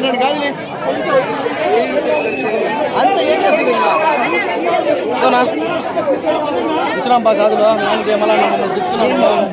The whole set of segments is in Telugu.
రెండు గాజులు అంతే ఏం చేస్తుంది ఇంకా ఇచ్చినాం బా గాజులు నాన్నకి మళ్ళీ మమ్మల్ని చెప్తున్నాను.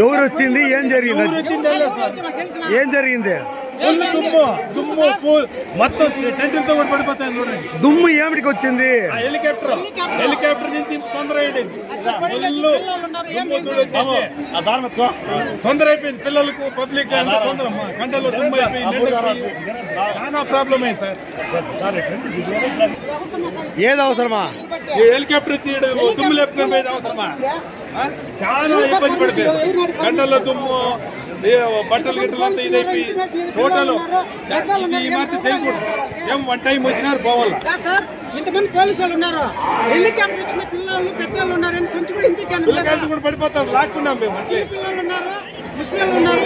ఎవరు వచ్చింది ఏం జరిగింది ఏం జరిగింది దుమ్ము మొత్తం టెంట్లతో కూడా పడిపోతాయి చూడండి. దుమ్ము ఏమిటికి వచ్చింది? హెలికాప్టర్ నుంచి తొందర అయ్యింది, తొందర అయిపోయింది పిల్లలకు పబ్లిక్ తొందర కండలో దుమ్ము అయిపోయింది, చాలా ప్రాబ్లం అయింది సార్. ఏది అవసరమా హెలికాప్టర్ దుమ్ము లేపుకొని పోయేది అవసరమా? చాలా ఇబ్బంది పడిపోయింది, కండల్లో దుమ్ము బట్టలు గిట్టలు అంతా ఇదైపోయి టోటల్ ఈ మధ్య చేయకూడదు. ఏం వన్ టైం వచ్చినారు పోవాలి సార్. ఇంతమంది పోలీసు వాళ్ళు ఉన్నారు, హెలికాప్టర్ వచ్చిన పిల్లలు పెద్దలు ఉన్నారని కొంచెం కూడా ఇంటికి పిల్లకాయలు కూడా పడిపోతారు, లాక్కున్నాం మేము. అట్లే పిల్లలు ఉన్నారు, ముస్లింలు ఉన్నారు,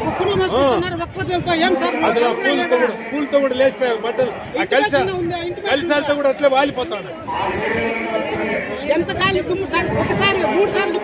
కుక్కలు మోసుకొస్తున్నారు ఒక్కలతో. ఏం సార్ అసలు పూలతో కూడా లేచిపోయాయి బట్టలు, కలిసాలతో కూడా అట్లే వాలిపోతాడు. ఎంత ఖాళీ దుమ్ము సార్, ఒకసారి 3 సార్లు